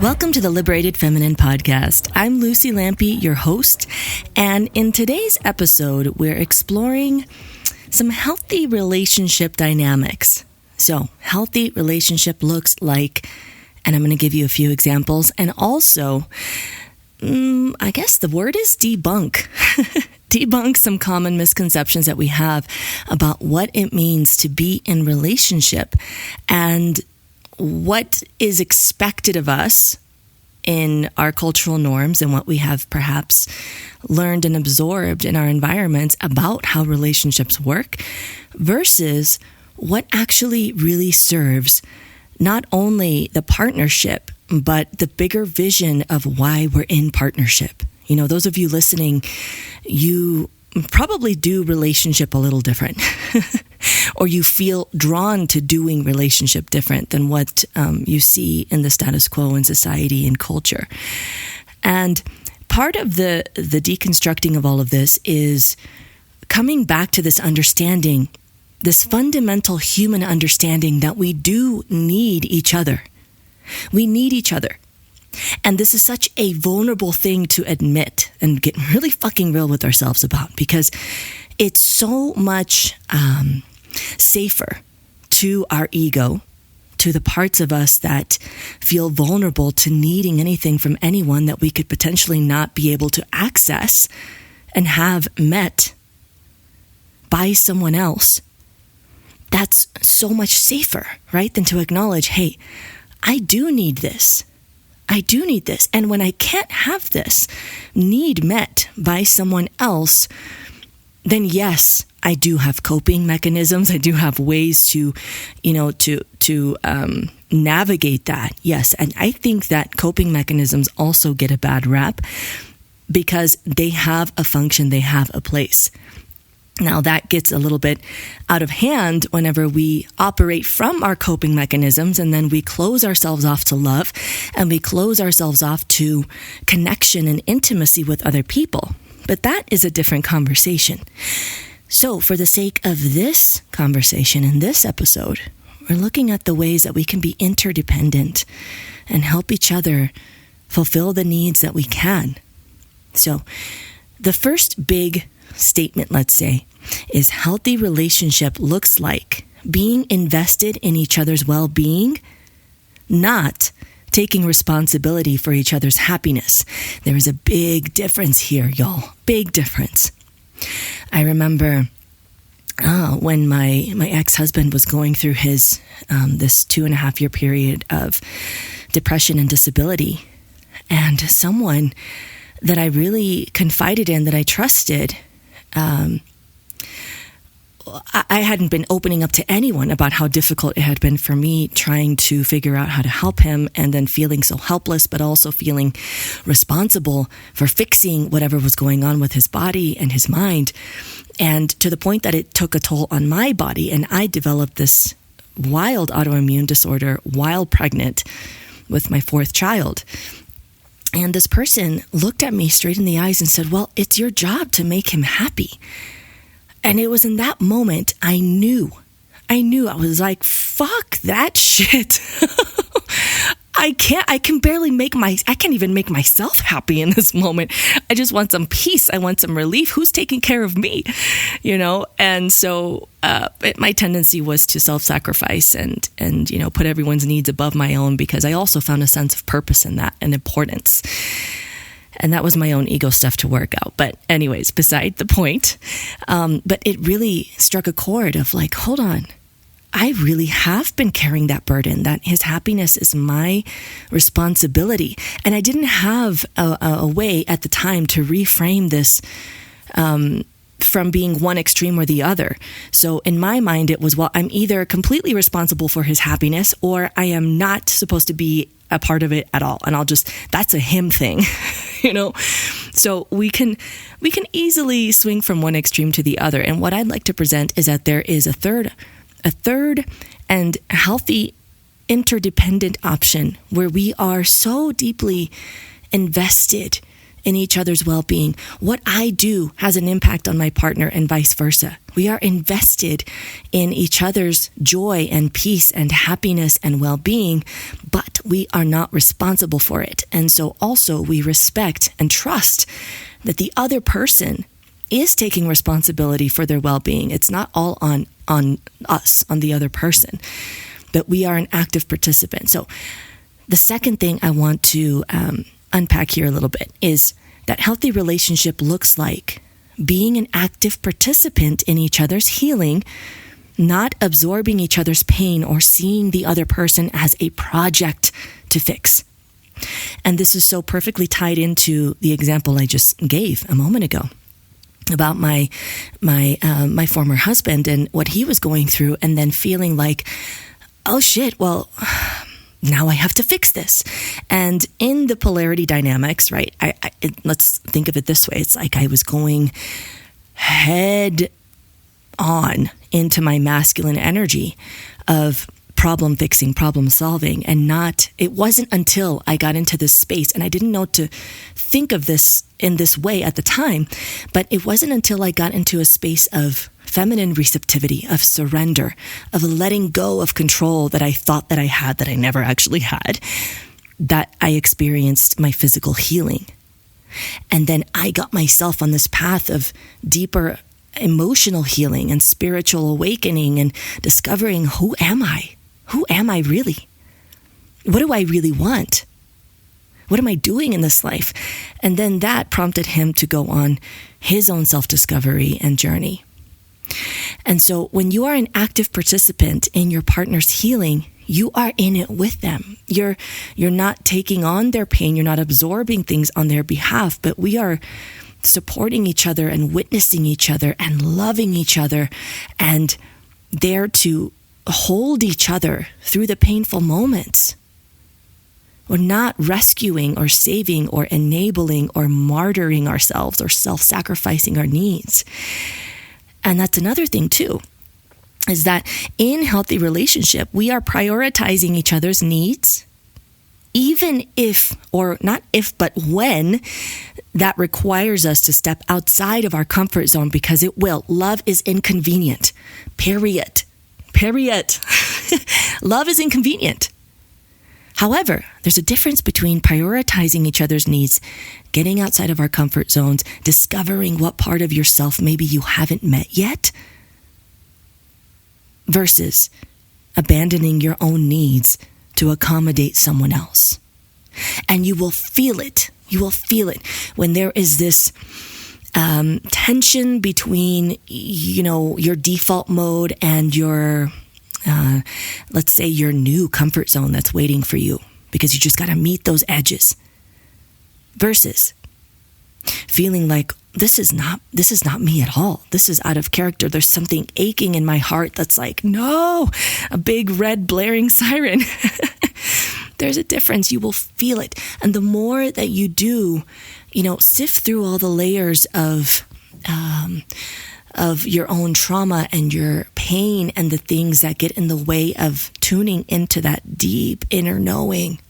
Welcome to the Liberated Feminine Podcast. I'm Lucy Lampe, your host, and in today's episode, we're exploring some healthy relationship dynamics. So, healthy relationship looks like, and I'm going to give you a few examples, and also, I guess the word is debunk. Debunk some common misconceptions that we have about what it means to be in relationship and what is expected of us in our cultural norms and what we have perhaps learned and absorbed in our environments about how relationships work versus what actually really serves not only the partnership, but the bigger vision of why we're in partnership. You know, those of you listening, you probably do relationship a little different. Or you feel drawn to doing relationship different than what you see in the status quo in society and culture. And part of the deconstructing of all of this is coming back to this understanding, this fundamental human understanding that we do need each other. We need each other. And this is such a vulnerable thing to admit and get really fucking real with ourselves about, because it's so much safer to our ego, to the parts of us that feel vulnerable to needing anything from anyone that we could potentially not be able to access and have met by someone else. That's so much safer, right? Than to acknowledge, hey, I do need this. I do need this. And when I can't have this need met by someone else, then yes, I do have coping mechanisms. I do have ways to navigate that. Yes. And I think that coping mechanisms also get a bad rap because they have a function, they have a place. Now that gets a little bit out of hand whenever we operate from our coping mechanisms and then we close ourselves off to love and we close ourselves off to connection and intimacy with other people. But that is a different conversation. So for the sake of this conversation in this episode, we're looking at the ways that we can be interdependent and help each other fulfill the needs that we can. So the first big statement, let's say, is healthy relationship looks like being invested in each other's well-being, not taking responsibility for each other's happiness. There is a big difference here, y'all. Big difference. I remember when my ex-husband was going through his this 2.5-year period of depression and disability, and someone that I really confided in, that I trusted, I hadn't been opening up to anyone about how difficult it had been for me trying to figure out how to help him, and then feeling so helpless, but also feeling responsible for fixing whatever was going on with his body and his mind. And to the point that it took a toll on my body, and I developed this wild autoimmune disorder while pregnant with my 4th child. And this person looked at me straight in the eyes and said, well, it's your job to make him happy. And it was in that moment I knew. I was like, fuck that shit. I can't even make myself happy in this moment. I just want some peace. I want some relief. Who's taking care of me? You know? And so my tendency was to self-sacrifice and put everyone's needs above my own, because I also found a sense of purpose in that and importance. And that was my own ego stuff to work out. But anyways, beside the point. But it really struck a chord of like, hold on. I really have been carrying that burden, that his happiness is my responsibility. And I didn't have a way at the time to reframe this from being one extreme or the other. So in my mind, it was, well, I'm either completely responsible for his happiness, or I am not supposed to be a part of it at all. And that's a him thing, you know? So we can easily swing from one extreme to the other. And what I'd like to present is that there is a third and healthy interdependent option where we are so deeply invested in each other's well-being. What I do has an impact on my partner and vice versa. We are invested in each other's joy and peace and happiness and well-being, but we are not responsible for it. And so also we respect and trust that the other person is taking responsibility for their well-being. It's not all on us, on the other person, but we are an active participant. So the second thing I want to unpack here a little bit is that healthy relationship looks like being an active participant in each other's healing, not absorbing each other's pain or seeing the other person as a project to fix. And this is so perfectly tied into the example I just gave a moment ago about my former husband and what he was going through, and then feeling like, oh shit, well, now I have to fix this. And in the polarity dynamics, right, let's think of it this way. It's like I was going head on into my masculine energy of problem fixing, problem solving, and it wasn't until I got into this space, and I didn't know to think of this in this way at the time, but it wasn't until I got into a space of feminine receptivity, of surrender, of letting go of control that I thought that I had, that I never actually had, that I experienced my physical healing. And then I got myself on this path of deeper emotional healing and spiritual awakening and discovering, who am I? Who am I really? What do I really want? What am I doing in this life? And then that prompted him to go on his own self-discovery and journey. And so when you are an active participant in your partner's healing, you are in it with them. You're not taking on their pain. You're not absorbing things on their behalf, but we are supporting each other and witnessing each other and loving each other and there to hold each other through the painful moments. We're not rescuing or saving or enabling or martyring ourselves or self-sacrificing our needs. And that's another thing too, is that in healthy relationship, we are prioritizing each other's needs, even if, or not if, but when that requires us to step outside of our comfort zone, because it will. Love is inconvenient. Period. Love is inconvenient. However, there's a difference between prioritizing each other's needs, getting outside of our comfort zones, discovering what part of yourself maybe you haven't met yet, versus abandoning your own needs to accommodate someone else. And you will feel it. You will feel it when there is this tension between, your default mode and your, let's say, your new comfort zone that's waiting for you, because you just got to meet those edges, versus feeling like this is not me at all. This is out of character. There's something aching in my heart that's like, no, a big red blaring siren. There's a difference. You will feel it. And the more that you do, sift through all the layers of your own trauma and your pain and the things that get in the way of tuning into that deep inner knowing,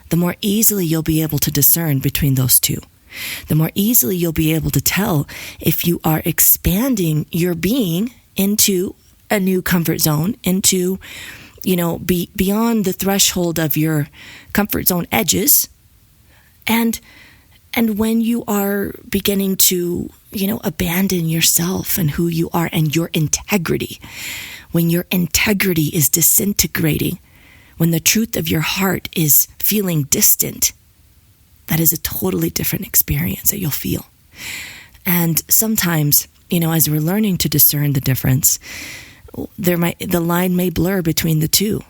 the more easily you'll be able to discern between those two. The more easily you'll be able to tell if you are expanding your being into a new comfort zone, into, beyond the threshold of your comfort zone edges, and when you are beginning to, abandon yourself and who you are and your integrity, when your integrity is disintegrating, when the truth of your heart is feeling distant, that is a totally different experience that you'll feel. And sometimes, as we're learning to discern the difference, the line may blur between the two.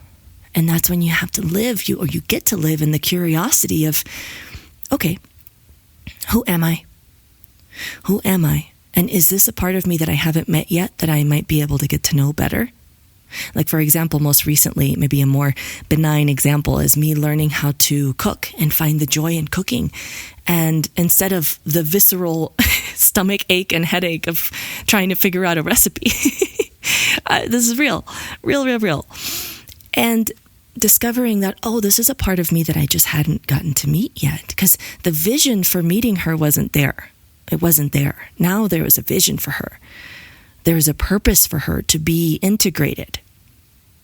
And that's when you have to live, you get to live in the curiosity of, okay, who am I? Who am I? And is this a part of me that I haven't met yet that I might be able to get to know better? Like, for example, most recently, maybe a more benign example is me learning how to cook and find the joy in cooking. And instead of the visceral stomach ache and headache of trying to figure out a recipe, this is real. And discovering that, this is a part of me that I just hadn't gotten to meet yet, because the vision for meeting her wasn't there. It wasn't there. Now there was a vision for her. There is a purpose for her to be integrated.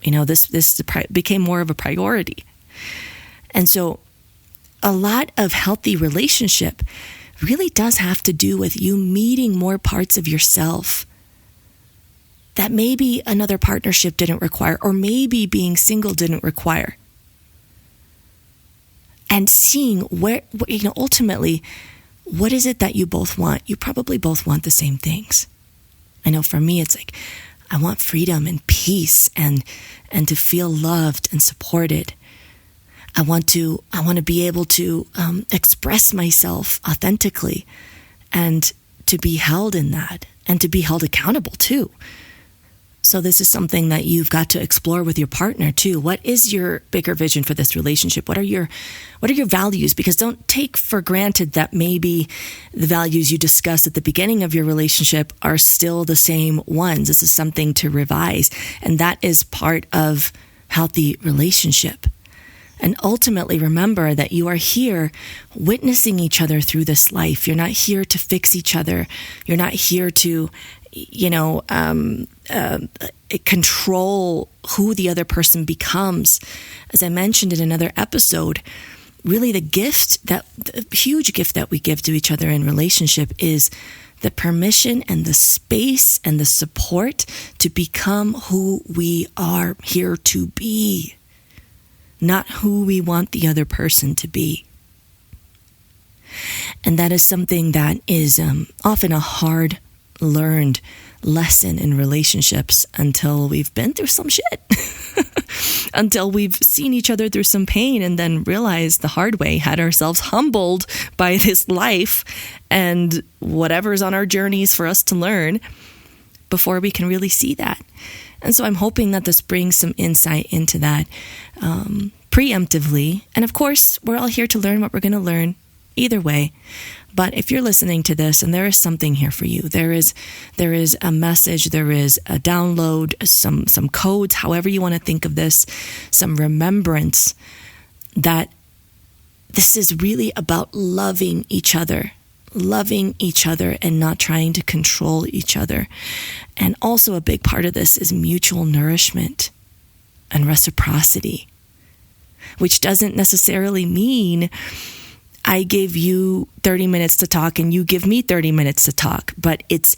This became more of a priority. And so a lot of healthy relationship really does have to do with you meeting more parts of yourself that maybe another partnership didn't require, or maybe being single didn't require. And seeing where, ultimately, what is it that you both want? You probably both want the same things. I know for me, it's like, I want freedom and peace and to feel loved and supported. I want to be able to express myself authentically and to be held in that and to be held accountable too. So this is something that you've got to explore with your partner too. What is your bigger vision for this relationship? What are your values? Because don't take for granted that maybe the values you discussed at the beginning of your relationship are still the same ones. This is something to revise, and that is part of healthy relationship. And ultimately, remember that you are here witnessing each other through this life. You're not here to fix each other. You're not here to, control who the other person becomes. As I mentioned in another episode, really the huge gift that we give to each other in relationship is the permission and the space and the support to become who we are here to be, not who we want the other person to be. And that is something that is often a hard learned lesson in relationships until we've been through some shit, until we've seen each other through some pain and then realized the hard way, had ourselves humbled by this life and whatever's on our journeys for us to learn before we can really see that. And so I'm hoping that this brings some insight into that preemptively. And of course, we're all here to learn what we're going to learn either way. But if you're listening to this and there is something here for you, there is a message, there is a download, some codes, however you want to think of this, some remembrance that this is really about loving each other and not trying to control each other. And also a big part of this is mutual nourishment and reciprocity, which doesn't necessarily mean I give you 30 minutes to talk and you give me 30 minutes to talk, but it's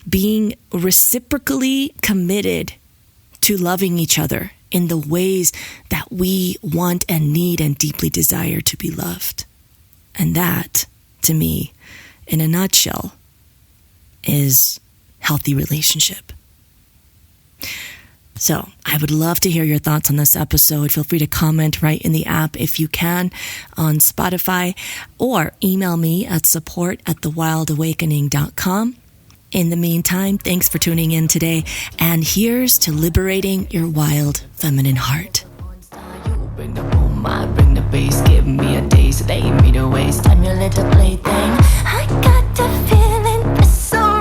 being reciprocally committed to loving each other in the ways that we want and need and deeply desire to be loved. And that, to me, in a nutshell, is healthy relationship. So I would love to hear your thoughts on this episode. Feel free to comment right in the app if you can on Spotify, or email me at support@thewildawakening.com. In the meantime, thanks for tuning in today, and here's to liberating your wild feminine heart. Bring the bass, give me a taste, they me to waste. I'm your little plaything. I got the feeling it's so